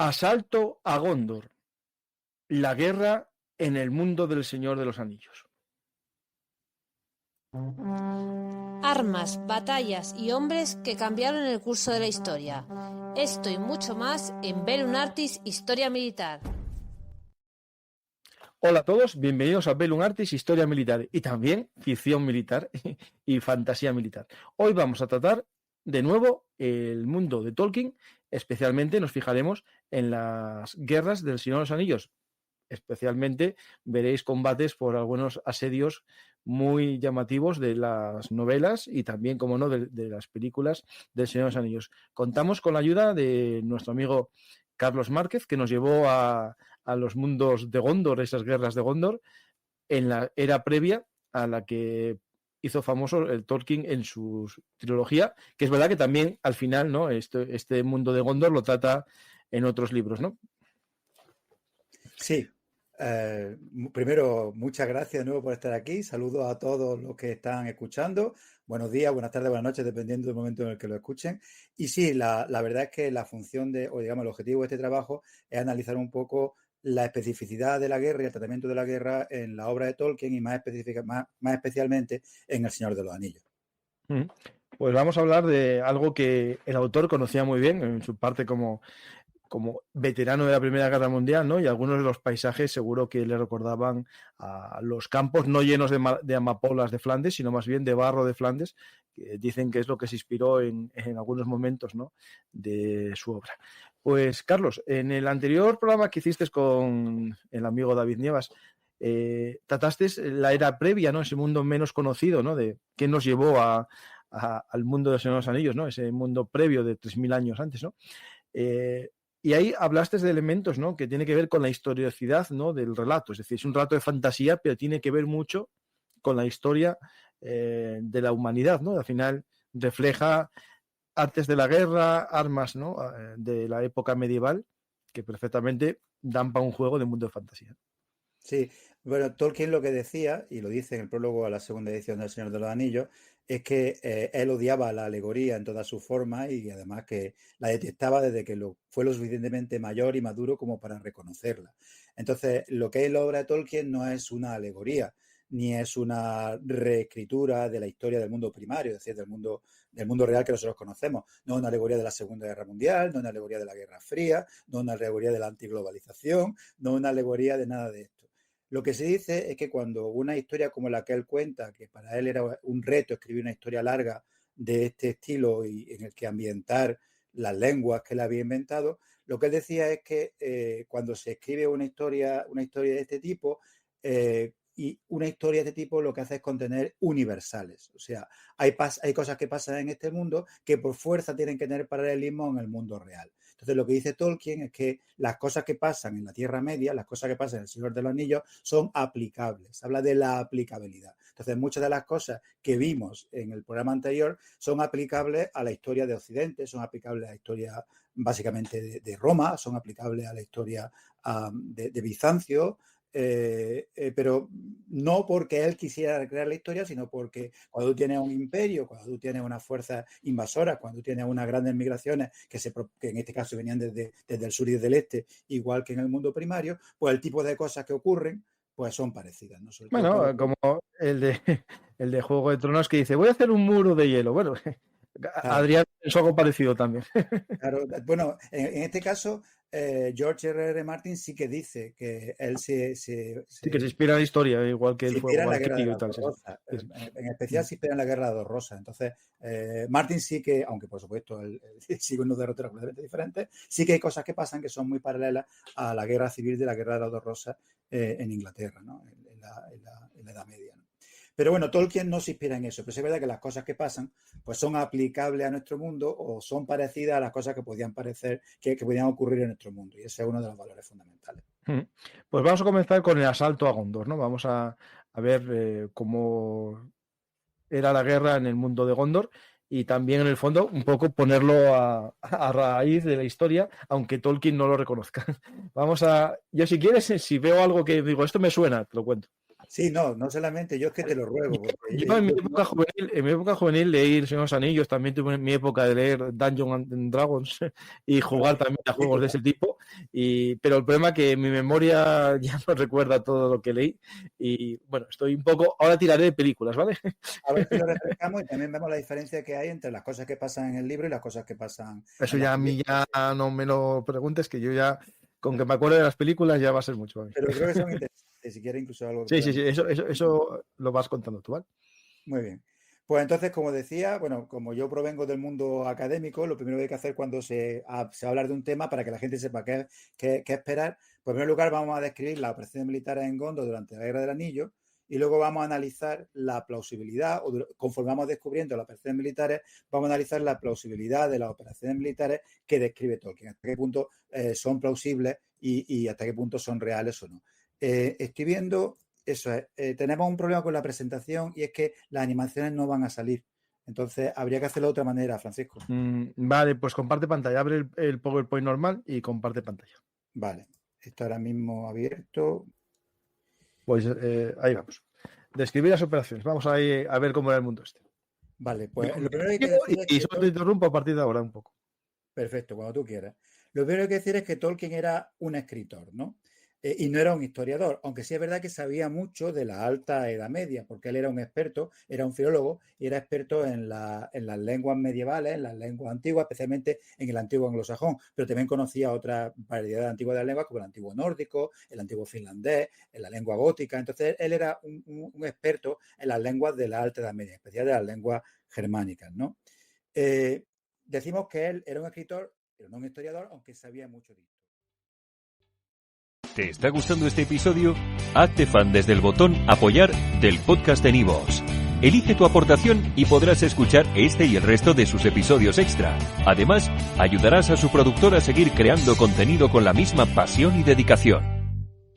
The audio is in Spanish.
Asalto a Gondor. La guerra en el mundo del Señor de los Anillos. Armas, batallas y hombres que cambiaron el curso de la historia. Esto y mucho más en Bellum Artis Historia Militar. Hola a todos, bienvenidos a Bellum Artis Historia Militar y también ficción militar y fantasía militar. Hoy vamos a tratar de nuevo el mundo de Tolkien, especialmente nos fijaremos en las guerras del Señor de los Anillos. Especialmente veréis combates por algunos asedios muy llamativos de las novelas y también, como no, de las películas del Señor de los Anillos. Contamos con la ayuda de nuestro amigo Carlos Márquez, que nos llevó a los mundos de Gondor, esas guerras de Gondor, en la era previa a la que hizo famoso el Tolkien en su trilogía, que es verdad que también al final, ¿no? Este mundo de Gondor lo trata en otros libros, ¿no? Sí. Primero, muchas gracias de nuevo por estar aquí. Saludos a todos los que están escuchando. Buenos días, buenas tardes, buenas noches, dependiendo del momento en el que lo escuchen. Y sí, la verdad es que la función o digamos, el objetivo de este trabajo es analizar un poco la especificidad de la guerra y el tratamiento de la guerra en la obra de Tolkien y más especialmente en El Señor de los Anillos. Pues vamos a hablar de algo que el autor conocía muy bien en su parte como veterano de la Primera Guerra Mundial, ¿no? Y algunos de los paisajes seguro que le recordaban a los campos no llenos de amapolas de Flandes, sino más bien de barro de Flandes, que dicen que es lo que se inspiró en algunos momentos, ¿no? De su obra. Pues, Carlos, en el anterior programa que hiciste con el amigo David Nievas, trataste la era previa, ¿no? Ese mundo menos conocido, ¿no? De qué nos llevó al mundo de los Señor de los Anillos, ¿no? Ese mundo previo de 3000 años antes, ¿no? Y ahí hablaste de elementos, ¿no? Que tiene que ver con la historicidad, ¿no? Del relato. Es decir, es un relato de fantasía, pero tiene que ver mucho con la historia de la humanidad, ¿no? Al final refleja artes de la guerra, armas, ¿no? De la época medieval, que perfectamente dan para un juego de mundo de fantasía. Sí, bueno, Tolkien lo que decía, y lo dice en el prólogo a la segunda edición del Señor de los Anillos, es que él odiaba la alegoría en todas sus formas y además que la detestaba desde que fue lo suficientemente mayor y maduro como para reconocerla. Entonces, lo que es la obra de Tolkien no es una alegoría, ni es una reescritura de la historia del mundo primario, es decir, del mundo real que nosotros conocemos. No es una alegoría de la Segunda Guerra Mundial, no es una alegoría de la Guerra Fría, no es una alegoría de la antiglobalización, no es una alegoría de nada de esto. Lo que se dice es que cuando una historia como la que él cuenta, que para él era un reto escribir una historia larga de este estilo y en el que ambientar las lenguas que él había inventado, lo que él decía es que cuando se escribe una historia de este tipo, y una historia de este tipo lo que hace es contener universales. O sea, hay cosas que pasan en este mundo que por fuerza tienen que tener paralelismo en el mundo real. Entonces, lo que dice Tolkien es que las cosas que pasan en la Tierra Media, las cosas que pasan en El Señor de los Anillos, son aplicables. Habla de la aplicabilidad. Entonces, muchas de las cosas que vimos en el programa anterior son aplicables a la historia de Occidente, son aplicables a la historia básicamente de Roma, son aplicables a la historia de Bizancio, pero no porque él quisiera recrear la historia, sino porque cuando tú tienes un imperio, cuando tú tienes unas fuerzas invasoras, cuando tú tienes unas grandes migraciones que en este caso venían desde el sur y desde el este, igual que en el mundo primario, pues el tipo de cosas que ocurren pues son parecidas, ¿no? Sobre Bueno, todo como el de Juego de Tronos que dice, voy a hacer un muro de hielo. Bueno, claro. Adrián pensó algo parecido también. Claro, bueno, en este caso, George R.R. Martin sí que dice que él Sí, que se inspira en la historia, igual que se el fuego inspira en la Guerra de martillo y las tal. Dos Sí, Rosas. sí. En especial se inspira en la Guerra de las Dos Rosas. Entonces, Martin sí que, aunque por supuesto él sigue unos derroteros completamente diferentes, sí que hay cosas que pasan que son muy paralelas a la Guerra Civil de la Guerra de las Dos Rosas en Inglaterra, ¿no? En la Edad Media, ¿no? Pero bueno, Tolkien no se inspira en eso, pero es verdad que las cosas que pasan pues son aplicables a nuestro mundo o son parecidas a las cosas que podían parecer, que podían ocurrir en nuestro mundo, y ese es uno de los valores fundamentales. Pues vamos a comenzar con el asalto a Gondor, ¿no? Vamos a ver cómo era la guerra en el mundo de Gondor y también en el fondo un poco ponerlo a raíz de la historia, aunque Tolkien no lo reconozca. Yo si quieres, si veo algo que digo, esto me suena, te lo cuento. Sí, no solamente yo, es que te lo ruego. Yo en mi época juvenil leí El Señor de los Anillos, también tuve mi época de leer Dungeons and Dragons y jugar también a juegos de ese tipo, pero el problema es que mi memoria ya no recuerda todo lo que leí y bueno, estoy un poco, ahora tiraré de películas, ¿vale? A ver si lo refrescamos y también vemos la diferencia que hay entre las cosas que pasan en el libro y las cosas que pasan. Eso ya a mí ya no me lo preguntes, que yo ya, con que me acuerde de las películas ya va a ser mucho. Pero creo que son interesantes, si quieres incluso algo. Sí, eso lo vas contando tú, ¿vale? Muy bien. Pues entonces, como decía, bueno, como yo provengo del mundo académico, lo primero que hay que hacer cuando se va a hablar de un tema para que la gente sepa qué esperar, pues en primer lugar vamos a describir las operaciones militares en Gondor durante la Guerra del Anillo y luego vamos a analizar la plausibilidad, o conforme vamos descubriendo las operaciones militares, vamos a analizar la plausibilidad de las operaciones militares que describe Tolkien, hasta qué punto son plausibles y hasta qué punto son reales o no. Estoy viendo, eso es, tenemos un problema con la presentación y es que las animaciones no van a salir. Entonces, habría que hacerlo de otra manera, Francisco. Vale, pues comparte pantalla, abre el PowerPoint normal y comparte pantalla. Vale, está ahora mismo abierto. Pues ahí vamos. Describir las operaciones. Vamos a ver cómo era el mundo este. Vale, pues lo primero que hay que decir es y solo te interrumpo a partir de ahora un poco. Perfecto, cuando tú quieras. Lo primero que hay que decir es que Tolkien era un escritor, ¿no? Y no era un historiador, aunque sí es verdad que sabía mucho de la Alta Edad Media, porque él era un experto, era un filólogo y era experto en las lenguas medievales, en las lenguas antiguas, especialmente en el antiguo anglosajón, pero también conocía otra variedad antiguas de lenguas como el antiguo nórdico, el antiguo finlandés, en la lengua gótica. Entonces él era un experto en las lenguas de la Alta Edad Media, en especial de las lenguas germánicas, ¿no? Decimos que él era un escritor, pero no un historiador, aunque sabía mucho de esto. ¿Te está gustando este episodio? Hazte fan desde el botón Apoyar del podcast de Nivos. Elige tu aportación y podrás escuchar este y el resto de sus episodios extra. Además, ayudarás a su productor a seguir creando contenido con la misma pasión y dedicación.